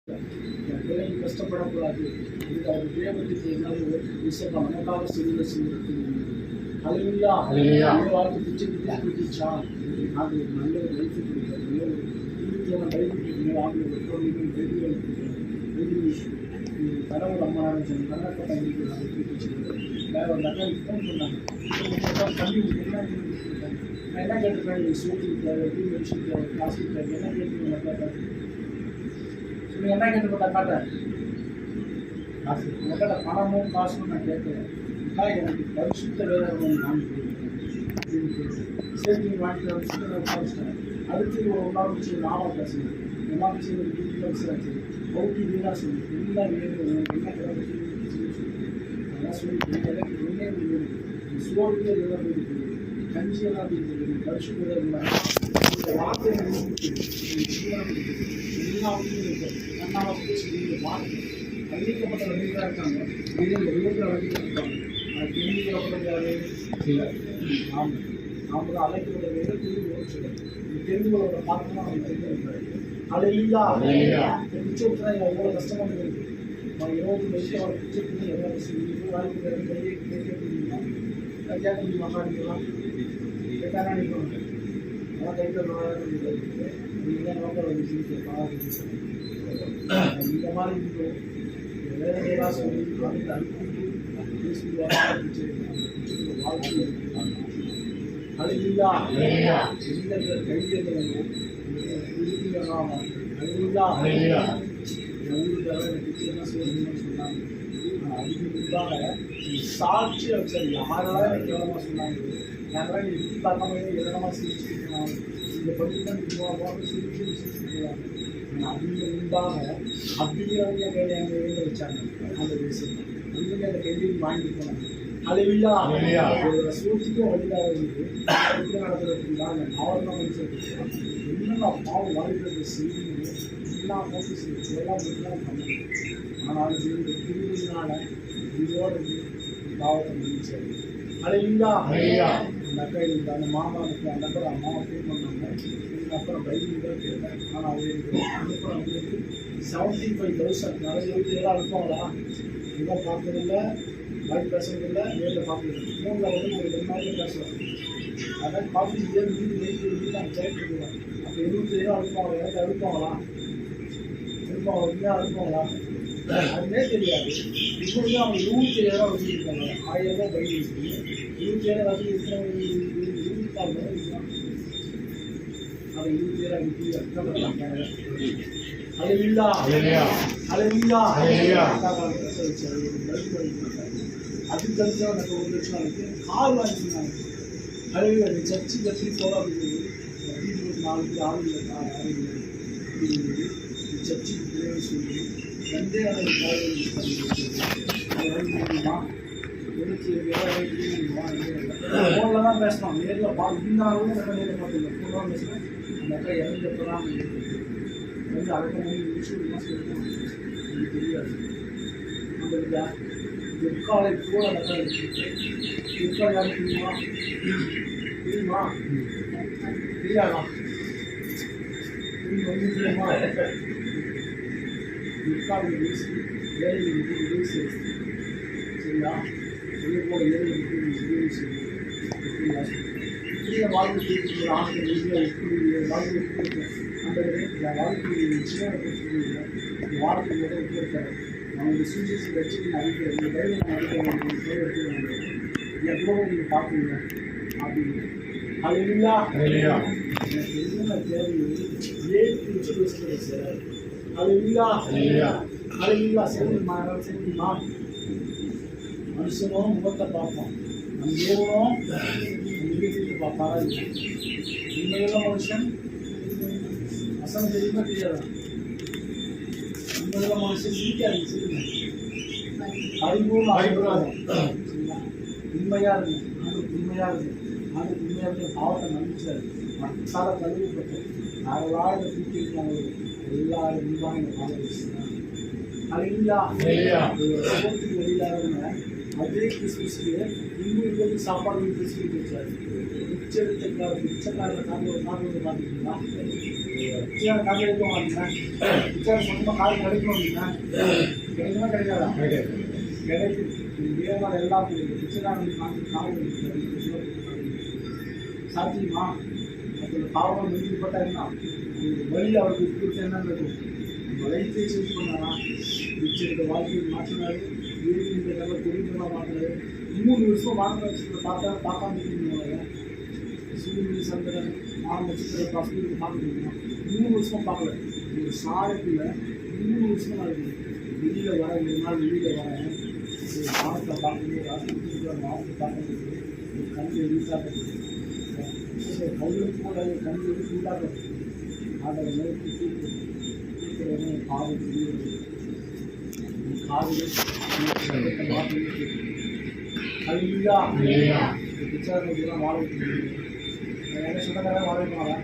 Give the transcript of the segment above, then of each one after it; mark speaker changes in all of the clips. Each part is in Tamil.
Speaker 1: என் பிள்ளைங்க கஷ்டப்படக்கூடாது. இதுக்கு அவர் தேவனுக்கு என்னால விசப்பா நமக்காக செய்த செய்யறது. ஹல்லேலூயா.
Speaker 2: ஹல்லேலூயா.
Speaker 1: இந்த வார்த்தை பிச்சை கொடுத்துச்சா நாங்கள் ஒரு நல்ல ஒரு லைஃப் கொடுக்குறோம். நல்ல ஒரு இருபத்தி பைபிள் ஆங்கில பெற்றோர்கள் பைபிள் கடவுள் அம்மா கர்நாடகா பைபிள் அதை கேட்டுச்சு. வேற ஒரு நல்ல ஃபோன் பண்ணாங்க. தம்பி என்ன நான் என்ன கேட்டிருக்கேன், சோத்துக்கு தேவை, டீ மெடிஷன் தேவை, பிளாஸ்டிக் தேவை, என்ன கேட்டுருக்கேன் கேட்டேன். சொல்லி என்ன கேட்டுப்பட்டா காட்டேன் காசு உங்கள்கிட்ட பணமும் காசும் நான் கேட்குறேன். எனக்கு பரிசுத்த வேதம் நான் சரி நீங்கள் வாங்கிட்டு காமிச்சிட்டேன். அடுத்து ஒரு நாள் வச்சு நாளாக பேசுங்க. எல்லா விஷயம் ஒரு வீட்டில் விசாரிச்சு பௌட்டி வீடாக சொல்லி எல்லாம் வேணும் என்ன கிடக்கு அதெல்லாம் சொல்லி எனக்கு ஒன்றே சோறுக்கே எல்லாம் இருக்குது, கஞ்சியெல்லாம் இருக்குது, பரிசுத்த வேதம் இந்த வார்த்தை எல்லாம் நன்னாக பேசி வார்த்தை அறிவிக்கப்பட்ட வழிகளாக இருக்காங்க. இதில் எழுதுகிற வழிகள் இருக்காங்க. அதுக்கு தெரிஞ்சுக்கப்பட்டது யாரு இல்லை. நாம் நாம் அழைக்கப்பட்ட வேதத்தில் ஒரு சிலர் இந்த தெரிந்துகளோட பார்க்கணும் நம்ம தெரிஞ்சுக்கிறாரு. அது இல்லா பிச்சை எவ்வளோ கஷ்டமாக இருக்குது. நம்ம 20 வயசு அவரை பிச்சை பண்ணி எவ்வளோ கஷ்டம் வாய்ப்பு கையை கேட்க முடியுமா? கேட்க முடியுமா? காணிக்கலாம் கேட்டாங்க நினைக்கணும். ஆனால் கையில் இருக்குது நீங்கள் நோக்கம் வந்து பாராட்டு இந்த மாதிரி இருக்கும். வேலையாக சொல்லி அந்த அனுப்பி வாழ்க்கை அழுதியா எந்த கையில் சாட்சி வச்சது யாரெல்லாம் எனக்கு எவ்வளோமா சொன்னாங்க. யாரெல்லாம் எப்படி பார்க்காம எவ்வளோமா சிரிச்சுருக்கலாம். இந்த பற்றி சிரிச்சுருக்கலாம். அவங்க உண்டாக அப்படிங்கிறவங்க கையில் எங்கள் எழுத வச்சாங்க. அந்த விஷயம் அந்த அந்த கையில் வாங்கி போனாங்க. அது இல்லா சூழ்ச்சிக்கும் வழியாக இருக்குது. எப்படி நடத்துறதுங்களா அந்த நார்மல் மனுஷன் என்னென்ன பாவம் வாழ்கிறது செய்யணும் எல்லா போட்டு செய்யுது எல்லாம் பண்ணணும். ஆனால் இது திருவிழால இதோடு பாவத்தை முடிச்சாரு. அது இல்லா அந்த அக்கா இல்லை அந்த மாமாவுக்கு அந்த அப்புறம் அம்மாவை ஃபோன் பண்ணாங்க. அப்புறம் பைபிள் தான் கேட்டேன். ஆனால் அவங்களுக்கு அனுப்புறம் அவங்களுக்கு 75,000 நிறைய 27 அனுப்புவாங்களா இதெல்லாம் பார்க்கறதில்ல, வாய்ப்பு பேசுறதில்ல, நேரில் பார்க்கறது. ஃபோனில் வந்து ஒரு 2 நாளைக்கு பேசுவாங்க. அதான் காஃபி வீட்டு நாங்கள் கேட்டுருக்கோம். அப்போ 27 அனுப்புவாங்க. எனக்கு அனுப்புவாங்களா அனுப்புவாங்க உண்மையாக அனுப்புவாங்களா அதுவே தெரியாது. இப்போது அவங்க 27,000 வச்சுருக்காங்க. 1000 ரூபா பைபிள் இருக்குது. 27,000 வச்சு இருக்கிறவங்க 24 அதை 27,000 அனுப்பி அர்த்தம் அது இல்லா அது இல்லா அது தெரிஞ்சா எனக்கு 1 லட்சம் இருக்கு. கார் வாங்கி சொன்னாங்க. அது சர்ச்சு கட்டி போகிறோம் அப்படின்னு 4 ஆள் இல்லை யாரும் இல்லை சர்ச்சுக்கு பிள்ளைங்க சொல்லி 2 ஃபோனில் தான் பேசணும். நேரில் இருந்தாலும் நேரில் பார்த்துங்க. ஃபோன் தான் பேசுகிறேன். அந்த அக்கா இறந்தப்பதான் வந்து அடுத்த விஷயம் சொல்லணும். எனக்கு தெரியாது. நம்மளுக்கு பிற்காலை கூட அந்த அக்கா இருக்கு. பிற்கால யாரும் தெரியுமா தெரியுமா தெரியாதா தெரியுமா பிற்காலை வீசி 7 சரிங்களா போல 7 இப்படிய வாழ்க்கை கேட்குற ஆண்கள் இப்படி வாழ்க்கை அந்த வாழ்க்கையை நிச்சயம் வாழ்க்கையோட இருக்கிறார். அவங்க சூழ்ச்சி வச்சு அடிக்கிற இந்த கையில் அடிக்கிறாங்க. எவ்வளோ நீங்கள் பார்க்குறீங்க அப்படின்னு அது இல்லா எனக்கு என்ன தேவையோ ஏற்று வச்சுக்கிறது சார். அது இல்லா அது இல்லா சரிம்மா சரிம்மா மனுஷனும் முகத்தை பார்ப்போம். நம்ம தேவனும் நம்ம வீட்டுக்கு பார்ப்பாரா இல்லை. உண்மையுள்ள மனுஷன் அசம் தெரியுமா தெரியாதா? உண்மையுள்ள மனுஷன் சிரிக்காது சரிங்க. அறிவும் அறிவுறாகும் சரிங்களா. உண்மையாக இருங்க. அதுக்கு உண்மையாக இருங்க. அதுக்கு உண்மையாக இருக்க பாவத்தை நம்பிச்சார். மற்றால கழுவிப்பட்டு நாங்கள் வாழ்ந்த வீட்டில் எல்லாரும் உண்மையாக எங்கள் பாவம் அது இல்லா வெளியிலாருங்க அதே கிறிஸ்மஸ்க்கு இன்னொரு சாப்பாடு கிறிஸ்மஸ் வச்சாரு. பிச்சைக்காரர் காட்டு பார்த்தீங்களா? பிச்சை காட்டு எடுக்க வாங்கினேன். பிச்சை சொந்தமாக காய் கிடைக்கணும் அப்படின்னா கிடைக்குமா கிடைக்காதா? கிடைக்கும். வேறு எல்லாம் பிச்சைக்காரன் காய் சாத்தியமா? அதில் பாவம் நிறுத்தப்பட்டாருன்னா வழி அவருக்கு கொடுத்து என்ன இருக்கும்? வளையத்தை சூஸ் பண்ணாரா? பிச்சைக்கு வாழ்க்கையை மாற்றினாரு. இந்த நல்ல தொழில்நுட்பமாக மாற்றினாரு. 3 வருஷம் வாங்க வச்சு பார்க்காம இருக்கீங்க. சூரியன் சந்திரன் 4 நட்சத்திரம் பசங்களுக்கு பார்க்க முடியுமா? 3 வருஷம் பார்க்கல. ஒரு சாலைக்குள்ள 3 வருஷம் ஆகுது. வெளியில் வர 2 நாள் வெளியில் வரேன். வானத்தை பார்க்கணும், வானத்தை பார்க்கணும். கல்வி வீட்டாக கல்விக்கு கூட கல்வி வீட்டாக அதை நோக்கி தீர்க்கிறவங்க காது பிச்சாரலாம் வாழ வைக்கணும். என்ன சொந்தக்கார வாழ வைப்பாங்களா?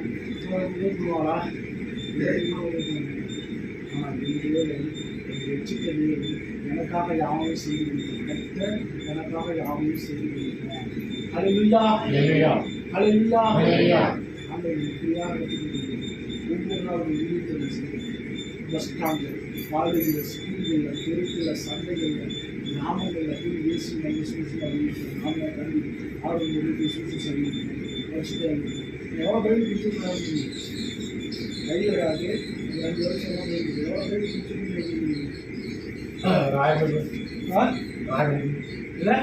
Speaker 1: ஏற்றுவாங்களா? வச்சுக்கிறது எனக்காக யாவையும் செய்து எனக்காக யாவையும் செய்து அல்லா அல்லா அந்த இப்படியாக ஒவ்வொரு நாள் பஸ் ஸ்டாண்டில் காலேஜில் ஸ்கூல்களில் தெருக்களில் சந்தைகளில் கிராமங்களில் போய் ஏசி நல்ல சூழ்ச்சி அறிவிக்கிறோம். நாங்கள் கல்வி ஆரோக்கிய சூழ்ச்சி அறிவிக்கிறோம். வருஷத்தில் எவ்வளோ பேருக்கு பிடிச்சிருக்காங்க கை வராது. 2 வருஷம் இருக்குது. எவ்வளோ பேருக்கு பிடிச்சிருக்கு இல்லை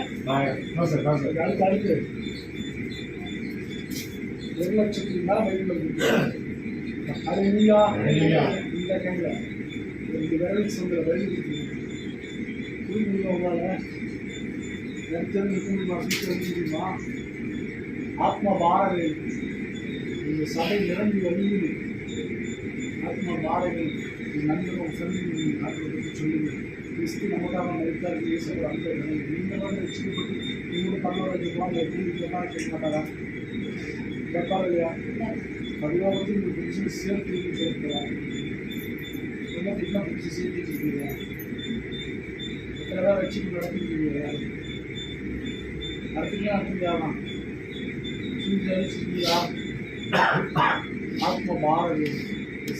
Speaker 1: அதுக்கு அடுத்து 1 லட்சத்துக்கு மேலே பைபிள் அலையா இந்த கையில் 2 விரல் சொல்கிற வழி புரிஞ்சுங்களா? எனக்கு தெரிஞ்சு முடியுமா? ஆத்மா பாரதி இந்த சபை நிரம்பி வழியில் ஆத்மா பாரதி நண்பரும் சந்தி ஆத்மத்தை சொல்லுங்கள். கிறிஸ்து நமக்காக மறுத்தார். இயேசு அந்த நீங்கள் வந்து வச்சுக்கப்பட்டு உங்களோட பரவாயில்லை எப்படி கேட்க மாட்டாரா? கேட்பாரா இல்லையா? பரிவாரத்தில் இந்த புதுசு சேர்த்து சேர்க்கிறார். என்ன புதுசு சேர்த்து வச்சுருக்கீங்க? எத்தனை பேர் வச்சுட்டு நடத்திருக்கீங்க? அடுத்தீங்க அடுத்தீங்களா? சூழ்ச்சி அழிச்சிருக்கீங்களா? ஆத்ம பாரதி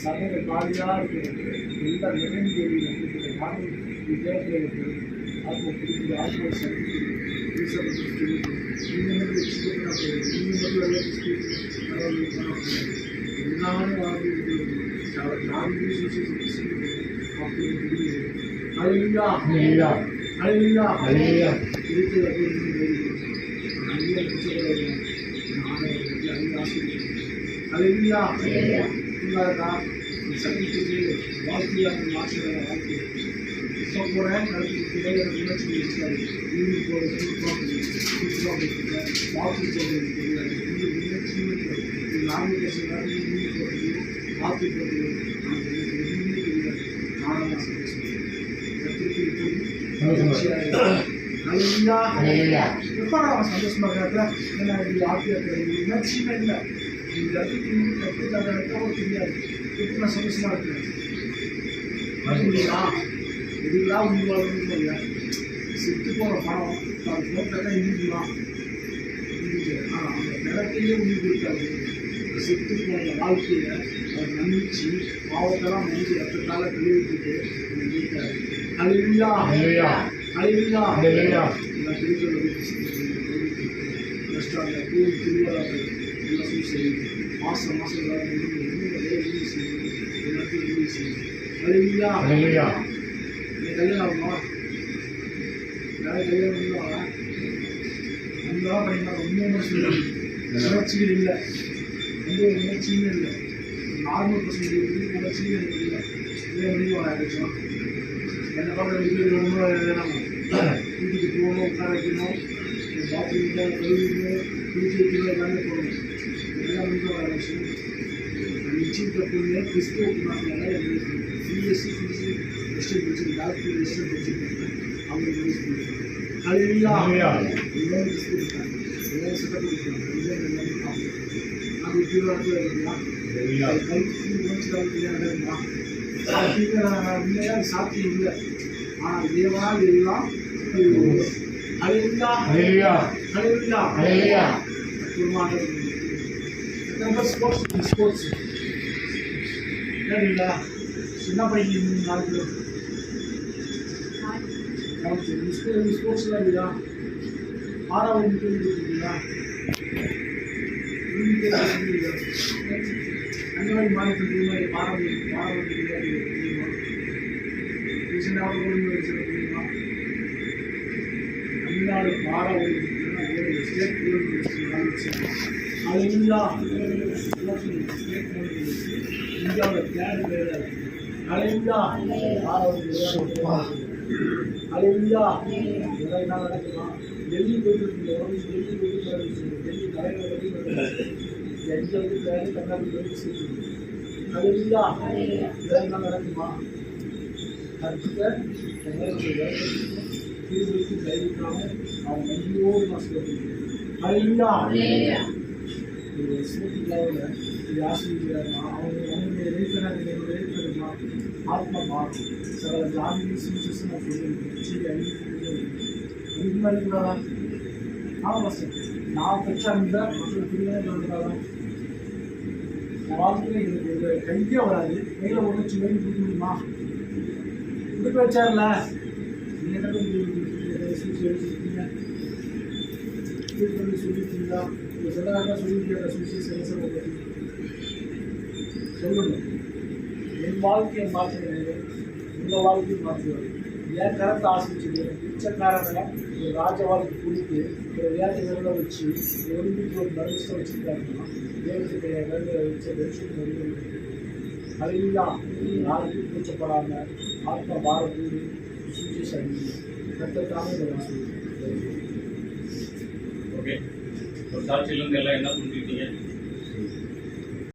Speaker 1: சமையல் காலியாக இருக்கிறது. எல்லா நிறைந்து நானும் வித்தியாசத்தில் இருக்கிறது. ஆத்ம புரிஞ்சு ஆத்ம சமைக்கிறது. நீங்கள் எல்லாமே வாழ்ந்து சக்திக்கு வாழ்க்கையாக மாற்றுகிற வாழ்க்கை இப்போ கூட நடத்திக்கிட்டே எனக்கு உணர்ச்சி இருக்காது. யூனிட் போட வாக்கு சொல்றது தெரியாது. நாங்கள் பேசுகிறாரு யூனிட் போடுறது வாக்கு போடுறது எதுவுமே தெரியாது. நானும் நான் சந்தோஷம் எப்போ நான் சந்தோஷமாக இருக்கிறேன். ஏன்னா இது ஆக்கிய உணர்ச்சியுமே இல்லை. இந்த இடத்துக்கு தெரியாது. எப்படி நான் சந்தோஷமாக இருக்கிறேன். இதுதான் உண்மையாக இல்லை. செத்து போகிற பணம் அது போட்டால் இடிக்கலாம். ஆனால் அந்த நிலத்தையே உயிர் கொடுத்தாரு. செத்து போன வாழ்க்கையை அவர் நம்பிச்சு பாவத்தெல்லாம் மனித ரத்தத்தால் கழுவிட்டு இருக்காரு. அழிவில்லா அழிவில்லா நான் திருக்குறள் ரெஸ்டாரண்ட் கோவில் திருவிழாக்கள் எல்லாத்தையும் செய்யுது. மாதம் எல்லாத்தையும் செய்யுது. எல்லாத்தையும் உதவி செய்யுது. அழிவில்லா கல்யாணம் ஆகுமா? யாரும் கல்யாணம் பண்ணுவாங்க. அங்கெல்லாம் பண்ணிங்கன்னா ரொம்ப சொல்லுவாங்க. உணர்ச்சிகள் இல்லை. எந்த ஒரு உணர்ச்சியுமே இல்லை. நார்மல் பர்சன்ட் உணர்ச்சியும் எனக்கு இல்லை. இதே முடிவாங்க ஆகிடுச்சோம். என்ன பார்க்க ரொம்ப வேணாம். வீட்டுக்கு போகணும், உட்கார வைக்கணும், பாத்ரூம் கழுவிக்கணும், குளிச்சு வைக்கணும், எல்லாமே போகணும். இதெல்லாம் ரொம்ப ஆகிடுச்சு. நிச்சயத்தை பொண்ணு கிறிஸ்துவ சிஎஸ்சி பிசி ரெஸ்டன் படிச்சு டாக்டர் ரெஸ்டன் படிச்சிருக்காங்க. அவங்க அழிவில்லா எல்லாரும் கிறிஸ்து இருக்காங்க. எல்லாரும் சட்டப்பட்டிருக்காங்க. நாங்கள் தீவிரத்தில் இருக்கலாம். கல்வி முடிச்சுட்டாங்க. சாத்தியம் உண்மையாக சாத்தியம் இல்லை. ஆனால் தேவனால் எல்லாம் ஹalleluya
Speaker 2: ஹalleluya
Speaker 1: ஹalleluya
Speaker 2: ஹalleluya
Speaker 1: குருமானே நம்ம ஸ்போர்ட்ஸ் இல்லைங்களா சின்ன பையன் 4 கிலோ நமக்கு ஸ்போர்ட்ஸ்லாம் இல்லையா ஆறாவது கேள்விப்பட்டிருக்கீங்களா அந்த மாதிரி மாநிலத்தில் மாணவர்கள் தெரியுமா ரீசெண்டாக தெரியுமா தமிழ்நாடு பாட ஒரு ஸ்டேட் அலையா இந்தியாவில் தேர்ட் பிளேயர் அலையா அலையா என்ன நடக்குமா டெல்லி போயிட்டு டெல்லி தலைவர் எங்களுக்கு தேவை தமிழ்நாடு அலையா இதெல்லாம் நடக்குமா அடுத்த தீர்வுக்கு கைவிட்டாமல் அவன் நன்றியோடு நான் சொல்லுவேன் அலையா ஒரு ஸ்மூத்திக்காவில் இது ஆசிரியர்களா அவங்களுடைய எழுத்தனா ஆத்மா மாறும் சில ஜாதி சுவிசேஷம் நான் சொல்லுவேன் இதுக்கு மாதிரி கூடாதா ஆமாம் நான் பெற்ற அந்த மக்கள் பிரிவினை சொல்கிறாரா என் வாழ்க்கையில் எனக்கு ஒரு கையே வராது கையில் ஒன்று சின்ன கொடுக்க முடியுமா கொடுக்க வச்சார்ல நீங்கள் என்ன சொல்லியிருக்கீங்க சொல்லியிருக்கீங்களா உங்கள் சொந்தக்காரங்க சொல்லியிருக்கீங்க சுவிசேஷம் பற்றி சொல்லுங்க என் வாழ்க்கையை மாற்றுகிறது உங்கள் வாழ்க்கையை மாற்றுவது என் கரத்தை ஆசிரிச்சு பிச்சைக்காரங்களை ஒரு ராஜ வாழ்க்கை கொடுத்து ஒரு விளையாட்டு விரலை வச்சு ஒலிம்பிக் ஒரு பரிசை வச்சுருக்காங்கன்னா தேவத்துக்கு விரலை வச்சு தரிசனம் அதையெல்லாம் யாருக்கும் பூச்சப்படாமல் ஆத்மா பாரதி சுவிசேஷம் கத்தத்தாமே
Speaker 3: ஓகே ஒரு சாட்சியிலேருந்து எல்லாம் என்ன